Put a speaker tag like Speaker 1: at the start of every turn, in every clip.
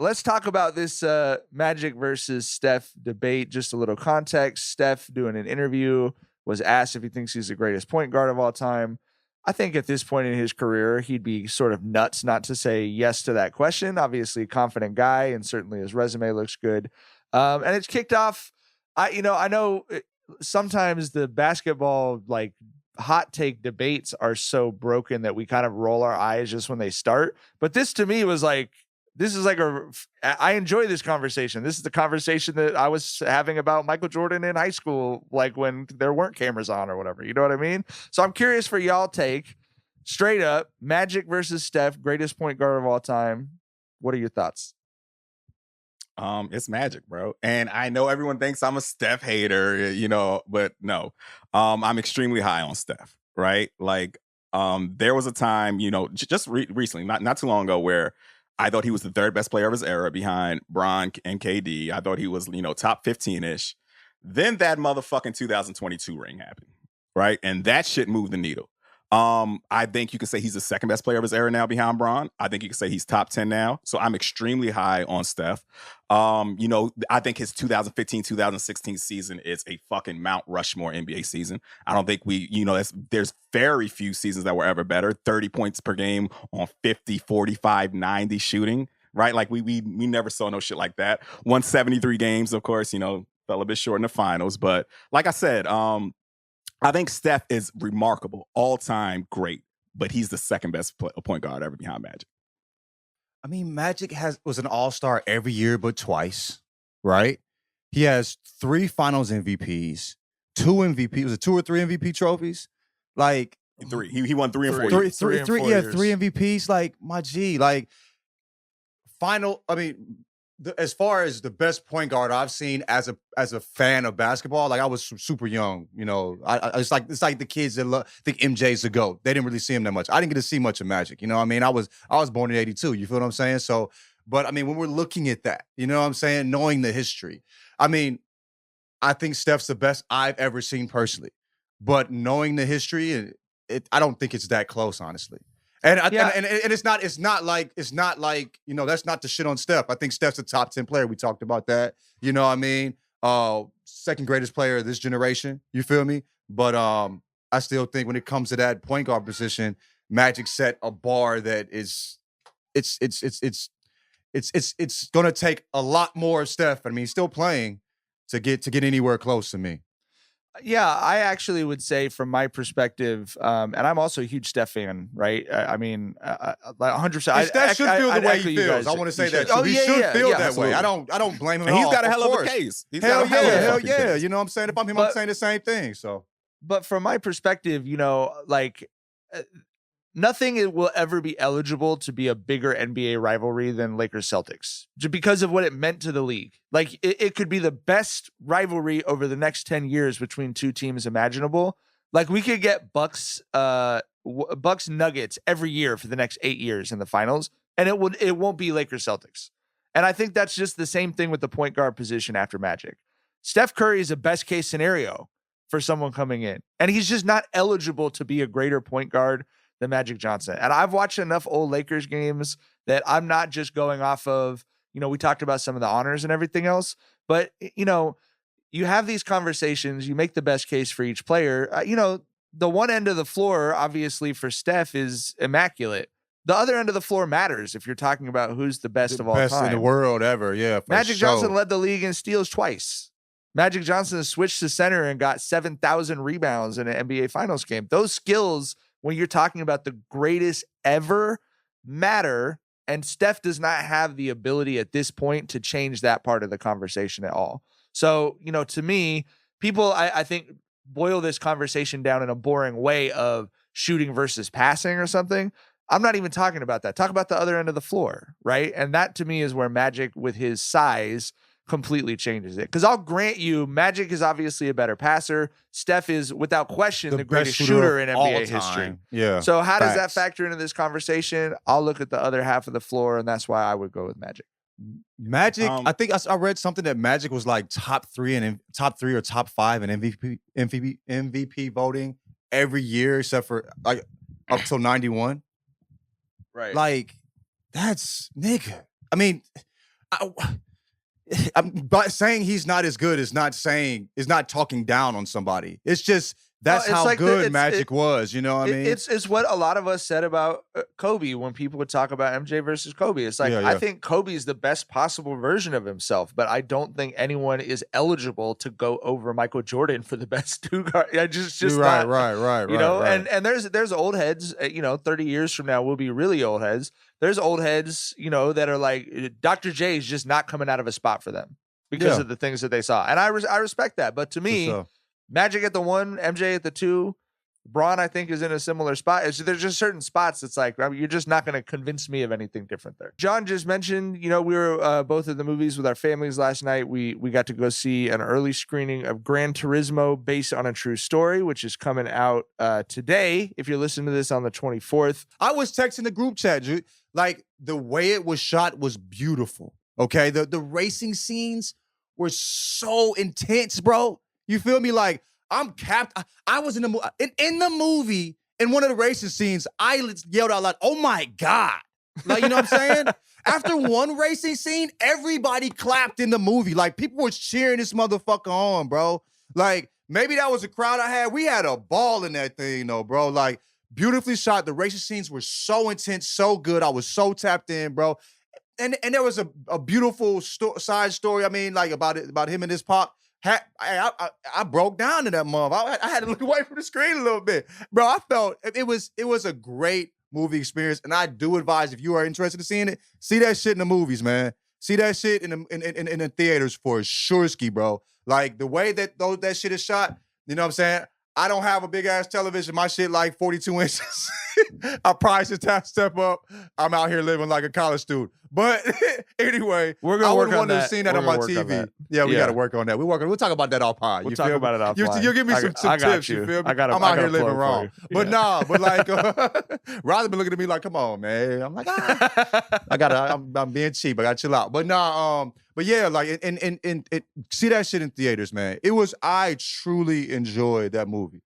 Speaker 1: Let's talk about this Magic versus Steph debate. Just a little context. Steph, doing an interview, was asked if he thinks he's the greatest point guard of all time. I think at this point in his career, he'd be sort of nuts not to say yes to that question. Obviously, confident guy, and certainly his resume looks good. And it's kicked off. I know sometimes the basketball like hot take debates are so broken that we kind of roll our eyes just when they start. But this to me was like, this is like I enjoy this conversation. This is the conversation that I was having about Michael Jordan in high school, like when there weren't cameras on or whatever. You know what I mean? So I'm curious for y'all take straight up Magic versus Steph, greatest point guard of all time. What are your thoughts?
Speaker 2: It's Magic, bro. And I know everyone thinks I'm a Steph hater, but no. I'm extremely high on Steph, right? Like, there was a time, just recently, not too long ago, where I thought he was the third best player of his era behind Bron and KD. I thought he was, top 15-ish. Then that motherfucking 2022 ring happened, right? And that shit moved the needle. I think you can say he's the second best player of his era now behind Bron. I think you can say he's top 10 now. So I'm extremely high on Steph. I think his 2015-2016 season is a fucking Mount Rushmore NBA season. I don't think there's very few seasons that were ever better. 30 points per game on 50, 45, 90 shooting, right? Like we never saw no shit like that. 173 games, of course, fell a bit short in the finals. But like I said, I think Steph is remarkable, all-time great, but he's the second best point guard ever behind Magic.
Speaker 3: I mean, Magic was an all-star every year but twice, right? He has 3 finals MVPs, 2 MVP. Was it 2 or 3 MVP trophies? Like
Speaker 2: 3. He won 3 and 4 years.
Speaker 3: 3 MVPs. Like, my G, like final. I mean, as far as the best point guard I've seen as a fan of basketball, like I was super young, it's like the kids that think MJ's the GOAT. They didn't really see him that much. I didn't get to see much of Magic. You know what I mean? I was born in 82. You feel what I'm saying? So, but I mean, when we're looking at that, you know what I'm saying? Knowing the history, I mean, I think Steph's the best I've ever seen personally, but knowing the history, I don't think it's that close, honestly. And it's not like that's not the shit on Steph. I think Steph's a top 10 player. We talked about that. You know what I mean? Second greatest player of this generation. You feel me? But I still think when it comes to that point guard position, Magic set a bar that is it's gonna take a lot more of Steph. I mean, he's still playing to get anywhere close to me.
Speaker 1: Yeah, I actually would say from my perspective, and I'm also a huge Steph fan, right? I mean, like 100%.
Speaker 3: Steph should feel the way he feels. I want to say that. He should feel that way. I don't blame him.
Speaker 2: And
Speaker 3: at
Speaker 2: he's
Speaker 3: all.
Speaker 2: got a hell of a
Speaker 3: course.
Speaker 2: case.
Speaker 3: Hell yeah. You know what I'm saying? If I'm him, I'm saying the same thing. So,
Speaker 1: but from my perspective, like nothing will ever be eligible to be a bigger NBA rivalry than Lakers Celtics, just because of what it meant to the league. Like it could be the best rivalry over the next 10 years between two teams imaginable. Like we could get Bucks Nuggets every year for the next 8 years in the finals, and it won't be Lakers Celtics. And I think that's just the same thing with the point guard position after Magic. Steph Curry is a best case scenario for someone coming in, and he's just not eligible to be a greater point guard than Magic Johnson. And I've watched enough old Lakers games that I'm not just going off of, we talked about some of the honors and everything else, but you have these conversations, you make the best case for each player. The one end of the floor, obviously for Steph, is immaculate. The other end of the floor matters if you're talking about who's the best of all time.
Speaker 3: Best in the world ever, yeah.
Speaker 1: Magic Johnson led the league in steals twice. Magic Johnson switched to center and got 7,000 rebounds in an NBA Finals game. Those skills, when you're talking about the greatest ever, matter. And Steph does not have the ability at this point to change that part of the conversation at all. So, to me, people, I think, boil this conversation down in a boring way of shooting versus passing or something. I'm not even talking about that. Talk about the other end of the floor, right? And that, to me, is where Magic, with his size, completely changes it. Because I'll grant you, Magic is obviously a better passer. Steph is, without question, the greatest shooter in NBA history.
Speaker 3: Yeah.
Speaker 1: So how does that factor into this conversation? I'll look at the other half of the floor, and that's why I would go with Magic.
Speaker 3: I think I read something that Magic was like top 3 or top 5 in MVP voting every year, except for like up till 91.
Speaker 1: Right.
Speaker 3: Like, that's nigga. I mean, But saying he's not as good is not talking down on somebody. It's just that's how
Speaker 1: like
Speaker 3: good Magic was. You know what I mean?
Speaker 1: It's what a lot of us said about Kobe when people would talk about MJ versus Kobe. It's like, I think Kobe is the best possible version of himself, but I don't think anyone is eligible to go over Michael Jordan for the best two guard. I just
Speaker 3: right,
Speaker 1: not,
Speaker 3: right.
Speaker 1: You know,
Speaker 3: right.
Speaker 1: and there's old heads. 30 years from now we'll be really old heads. There's old heads, that are like Dr. J is just not coming out of a spot for them because of the things that they saw, and I respect that. But to me, Magic at the 1, MJ at the 2, Braun, I think, is in a similar spot. There's just certain spots that's like, you're just not going to convince me of anything different there. John just mentioned, we were both at the movies with our families last night. We got to go see an early screening of Gran Turismo based on a true story, which is coming out today. If you're listening to this on the 24th.
Speaker 3: I was texting the group chat, dude. Like, the way it was shot was beautiful. Okay, the racing scenes were so intense, bro. You feel me? Like, I'm capped. I was in the movie, in one of the racing scenes, I yelled out loud, "Oh my God." Like, you know what I'm saying? After one racing scene, everybody clapped in the movie. Like, people were cheering this motherfucker on, bro. Like, maybe that was a crowd I had. We had a ball in that thing, though, bro. Like, beautifully shot. The racing scenes were so intense, so good. I was so tapped in, bro. And there was a beautiful side story, I mean, like, about him and his pop. I broke down to that mom. I had to look away from the screen a little bit, bro. I felt it was a great movie experience, and I do advise, if you are interested in seeing it, see that shit in the movies, man. See that shit in the theaters for sure, ski, bro. Like, the way that shit is shot, you know what I'm saying? I don't have a big ass television. My shit like 42 inches. I probably should step up. I'm out here living like a college student. But anyway,
Speaker 1: we're gonna work on that.
Speaker 3: To have seen that on my TV. We got to work on that. We'll talk about that off pod.
Speaker 1: We'll talk about it off pod.
Speaker 3: You'll give me some tips. You feel me? I'm out here living wrong. But like, Ryder been looking at me like, come on, man. I'm like, I'm being cheap. I got to chill out. But but yeah, like, and see that shit in theaters, man. I truly enjoyed that movie.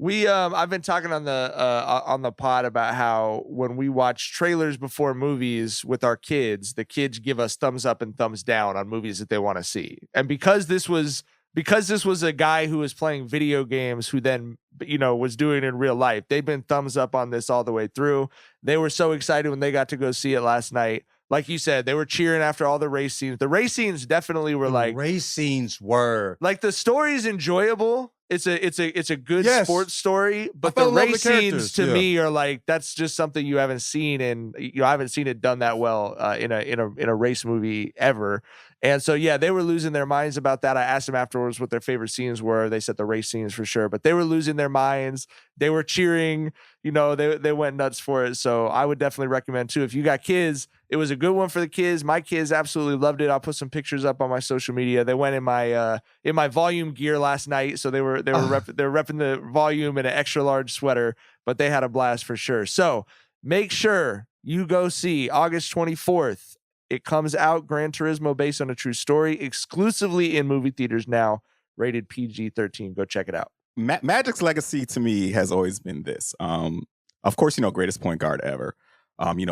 Speaker 1: I've been talking on the pod about how when we watch trailers before movies with our kids, the kids give us thumbs up and thumbs down on movies that they want to see. And because this was a guy who was playing video games who then, was doing it in real life, they've been thumbs up on this all the way through. They were so excited when they got to go see it last night. Like you said, they were cheering after all the race scenes. The race scenes definitely were
Speaker 3: race scenes were
Speaker 1: like, the story's enjoyable. It's a good sports story, but the race scenes to me are like, that's just something you haven't seen, and I haven't seen it done that well in a race movie ever. And so, yeah, they were losing their minds about that. I asked them afterwards what their favorite scenes were. They said the race scenes for sure, but they were losing their minds. They were cheering, they went nuts for it. So I would definitely recommend too. If you got kids, it was a good one for the kids. My kids absolutely loved it. I'll put some pictures up on my social media. They went in my volume gear last night. So they were repping the volume in an extra large sweater, but they had a blast for sure. So make sure you go see August 24th. It comes out, Gran Turismo based on a true story, exclusively in movie theaters now, rated PG-13. Go check it out.
Speaker 2: Magic's legacy to me has always been this. Of course, greatest point guard ever.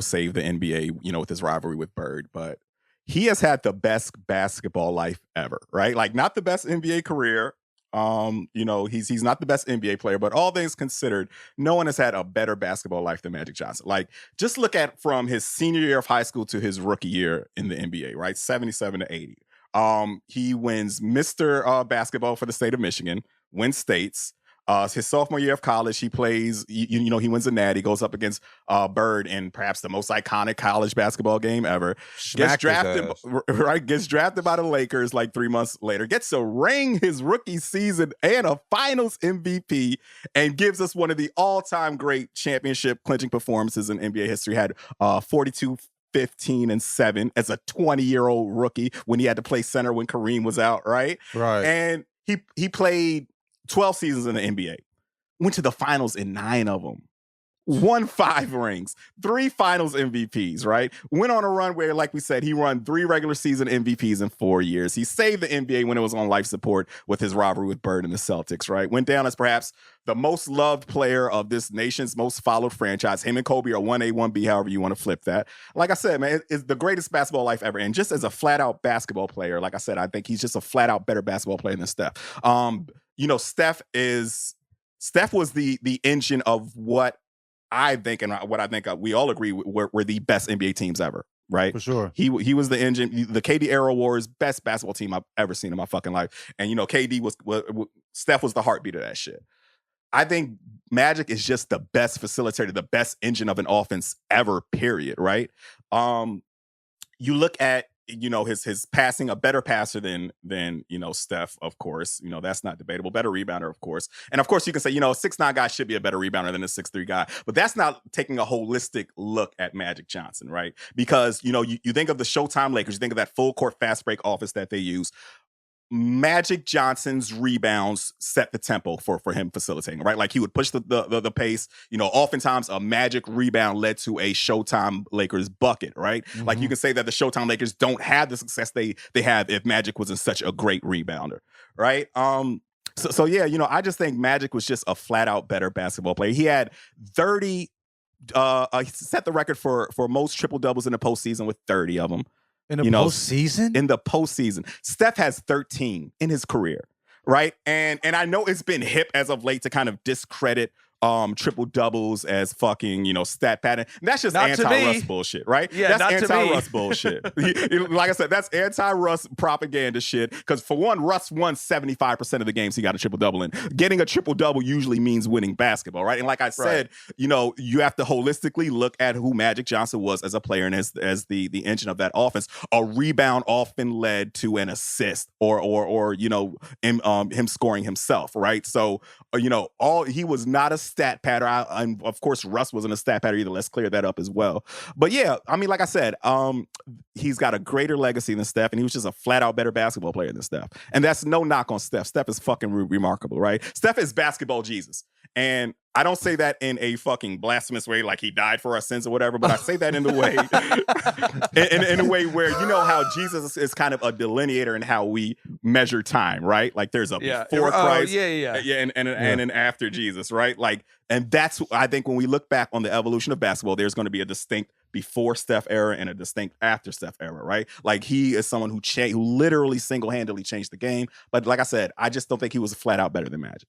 Speaker 2: Saved the NBA, with his rivalry with Bird, but he has had the best basketball life ever, right? Like, not the best NBA career. He's not the best NBA player, but all things considered, no one has had a better basketball life than Magic Johnson. Like, just look at from his senior year of high school to his rookie year in the NBA, right? 77 to 80. He wins Mr. Basketball for the state of Michigan, wins states. His sophomore year of college, he plays, he wins a natty, goes up against Bird in perhaps the most iconic college basketball game ever. Gets drafted by the Lakers like 3 months later, gets to ring his rookie season and a finals MVP, and gives us one of the all-time great championship clinching performances in NBA history. Had 42, 15, and 7 as a 20-year-old rookie when he had to play center when Kareem was out, right?
Speaker 3: Right.
Speaker 2: And he played 12 seasons in the NBA, went to the finals in 9 of them, won 5 rings, 3 finals MVPs, right? Went on a run where, like we said, he won 3 regular season MVPs in 4 years. He saved the NBA when it was on life support with his rivalry with Bird and the Celtics, right? Went down as perhaps the most loved player of this nation's most followed franchise. Him and Kobe are 1A, 1B, however you want to flip that. Like I said, man, it's the greatest basketball life ever. And just as a flat out basketball player, like I said, I think he's just a flat out better basketball player than Steph. Steph was the engine of what I think, and what I think we all agree were the best NBA teams ever, right?
Speaker 3: For sure.
Speaker 2: He was the engine. The KD era Warriors, best basketball team I've ever seen in my fucking life. And, KD was Steph was the heartbeat of that shit. I think Magic is just the best facilitator, the best engine of an offense ever, period, right? You look at, his passing, a better passer than Steph, of course. That's not debatable. Better rebounder, of course. And of course, you can say, a 6'9" guy should be a better rebounder than a 6'3" guy. But that's not taking a holistic look at Magic Johnson, right? Because, you think of the Showtime Lakers, you think of that full court fast break offense that they use. Magic Johnson's rebounds set the tempo for him facilitating, right? Like he would push the pace. Oftentimes a Magic rebound led to a Showtime Lakers bucket, right? Mm-hmm. Like you can say that the Showtime Lakers don't have the success they have if Magic wasn't such a great rebounder, right? So yeah, I just think Magic was just a flat out better basketball player. He had 30. He set the record for most triple doubles in the postseason with 30 of them.
Speaker 3: In the postseason?
Speaker 2: In the postseason. Steph has 13 in his career, right? And I know it's been hip as of late to kind of discredit triple doubles as fucking, stat pattern. And that's just anti-Russ bullshit, right?
Speaker 1: Yeah,
Speaker 2: that's anti-Russ bullshit. Like I said, that's anti-Russ propaganda shit. Because for one, Russ won 75% of the games he got a triple double in. Getting a triple double usually means winning basketball, right? And like I said, you have to holistically look at who Magic Johnson was as a player and as the engine of that offense. A rebound often led to an assist or him scoring himself, right? So he was not a stat patter. And of course, Russ wasn't a stat patter either. Let's clear that up as well. But yeah, I mean, like I said, he's got a greater legacy than Steph, and he was just a flat out better basketball player than Steph. And that's no knock on Steph. Steph is fucking remarkable, right? Steph is basketball Jesus. And I don't say that in a fucking blasphemous way, like he died for our sins or whatever, but I say that in the way, in a way where how Jesus is kind of a delineator in how we measure time, right? Like there's a before Christ, and an after Jesus, right? Like, and that's, I think when we look back on the evolution of basketball, there's going to be a distinct before Steph era and a distinct after Steph era, right? Like he is someone who literally single-handedly changed the game. But like I said, I just don't think he was flat out better than Magic.